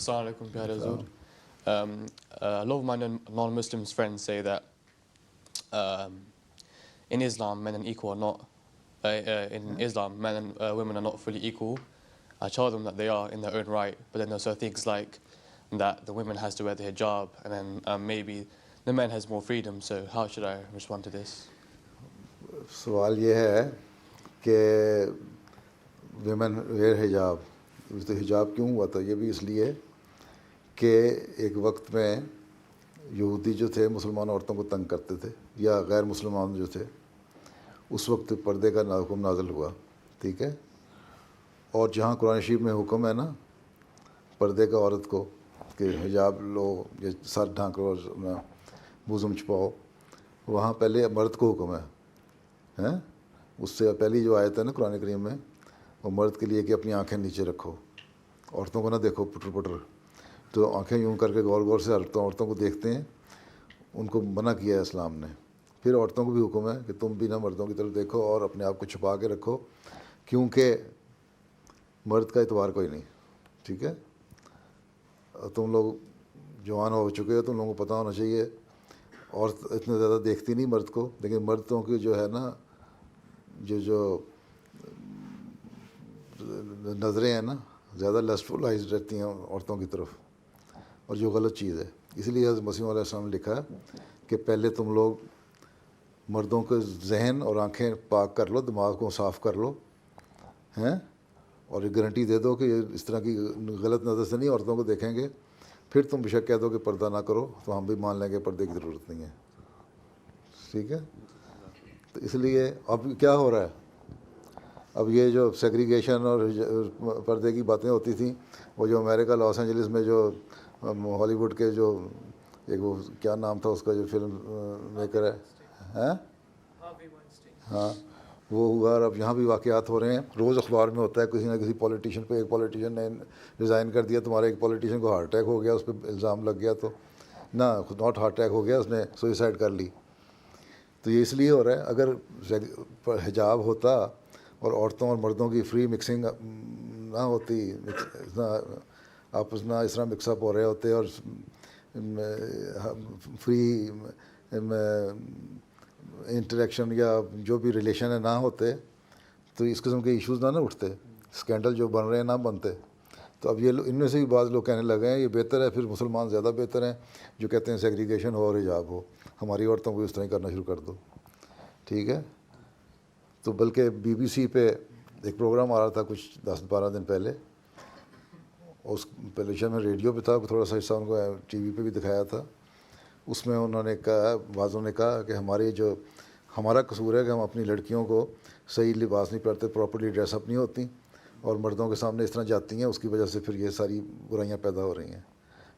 Assalamu alaikum, Pyare Huzoor. A lot of my non-Muslims friends say that in Islam, men and equal are not. In Islam, men and women are not fully equal. I tell them that they are in their own right, but then there's also things like that the women has to wear the hijab, and then maybe the men has more freedom. So how should I respond to this? سوال یہ ہے کہ women where حجاب، تو حجاب کیوں ہوا تھا؟ یہ بھی اس لیے کہ ایک وقت میں یہودی جو تھے مسلمان عورتوں کو تنگ کرتے تھے، یا غیر مسلمان جو تھے، اس وقت پردے کا حکم نازل ہوا، ٹھیک ہے. اور جہاں قرآن شریف میں حکم ہے نا پردے کا عورت کو کہ حجاب لو، یا سر ڈھانک لو، بوزم چھپاؤ، وہاں پہلے مرد کو حکم ہے. اس سے پہلی جو آیت ہے نا قرآن کریم میں، وہ مرد کے لیے کہ اپنی آنکھیں نیچے رکھو، عورتوں کو نہ دیکھو پٹر پٹر. تو آنکھیں یوں کر کے غور غور سے عورتوں کو دیکھتے ہیں، ان کو منع کیا ہے اسلام نے. پھر عورتوں کو بھی حکم ہے کہ تم بھی نہ مردوں کی طرف دیکھو اور اپنے آپ کو چھپا کے رکھو، کیونکہ مرد کا اعتبار کوئی نہیں، ٹھیک ہے. تم لوگ جوان ہو چکے ہو، تم لوگوں کو پتہ ہونا چاہیے. اور اتنا زیادہ دیکھتی نہیں مرد کو، لیکن مردوں کی جو ہے نا جو نظریں ہیں نا زیادہ لسٹفلائز رہتی ہیں عورتوں کی طرف، اور جو غلط چیز ہے. اس لیے حضرت مسیح علیہ السلام نے لکھا کہ پہلے تم لوگ مردوں کے ذہن اور آنکھیں پاک کر لو، دماغ کو صاف کر لو، ہیں، اور ایک گارنٹی دے دو کہ اس طرح کی غلط نظر سے نہیں عورتوں کو دیکھیں گے. پھر تم بے شک کہہ دو کہ پردہ نہ کرو، تو ہم بھی مان لیں گے پردے کی ضرورت نہیں ہے، ٹھیک ہے. تو اس لیے اب کیا ہو رہا ہے، اب یہ جو سیگریگیشن اور پردے کی باتیں ہوتی تھیں، وہ جو امریکہ لاس اینجلس میں جو ہالی ووڈ کے جو ایک وہ کیا نام تھا اس کا جو فلم میکر ہے، ہاں، وہ ہوا. اور اب یہاں بھی واقعات ہو رہے ہیں، روز اخبار میں ہوتا ہے کسی نہ کسی پولیٹیشین پہ. ایک پولیٹیشین نے ریزائن کر دیا، تمہارے ایک پولیٹیشین کو ہارٹ اٹیک ہو گیا، اس پہ الزام لگ گیا، تو نہ ناٹ ہارٹ اٹیک ہو گیا، اس نے سوئسائڈ کر لی. تو یہ اس لیے ہو رہا ہے. اگر حجاب ہوتا اور عورتوں اور مردوں کی فری مکسنگ نہ ہوتی، آپس میں اس طرح مکس اپ ہو رہے ہوتے، اور فری انٹریکشن یا جو بھی ریلیشن ہے نہ ہوتے، تو اس قسم کے ایشوز نہ اٹھتے، اسکینڈل جو بن رہے ہیں نہ بنتے. تو اب یہ ان میں سے بھی بعض لوگ کہنے لگے ہیں یہ بہتر ہے، پھر مسلمان زیادہ بہتر ہیں جو کہتے ہیں سیگریگیشن ہو اور حجاب ہو، ہماری عورتوں کو اس طرح کرنا شروع کر دو، ٹھیک ہے. تو بلکہ بی بی سی پہ ایک پروگرام آ رہا تھا کچھ 10-12 دن پہلے، اس پہلے شاید میں ریڈیو پہ تھا، تھوڑا سا حصہ ان کو ٹی وی پہ بھی دکھایا تھا. اس میں انہوں نے کہا، بعضوں نے کہا کہ ہمارا قصور ہے کہ ہم اپنی لڑکیوں کو صحیح لباس نہیں پہنتے، پراپرلی ڈریس اپ نہیں ہوتی، اور مردوں کے سامنے اس طرح جاتی ہیں، اس کی وجہ سے پھر یہ ساری برائیاں پیدا ہو رہی ہیں.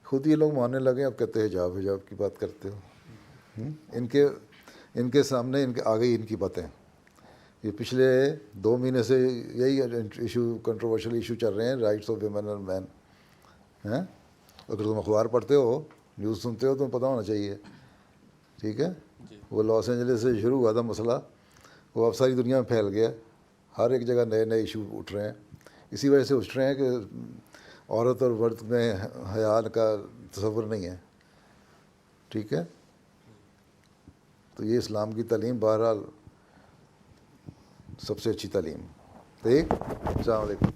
خود یہ لوگ ماننے لگے، اب کہتے ہیں حجاب کی بات کرتے ہو. ان کے سامنے ان کے آگے ان کی باتیں. یہ پچھلے 2 مہینے سے یہی ایشو، کنٹروورشل ایشو چل رہے ہیں، رائٹس آف ویمن اینڈ مین. اگر تم اخبار پڑھتے ہو، نیوز سنتے ہو، تمہیں پتہ ہونا چاہیے، ٹھیک ہے. وہ لاس اینجلس سے شروع ہوا تھا مسئلہ، وہ اب ساری دنیا میں پھیل گیا، ہر ایک جگہ نئے نئے ایشو اٹھ رہے ہیں. اسی وجہ سے اٹھ رہے ہیں کہ عورت اور مرد میں حیا کا تصور نہیں ہے، ٹھیک ہے. تو یہ اسلام کی تعلیم بہرحال سب سے اچھی تعلیم. ٹھیک، السلام علیکم.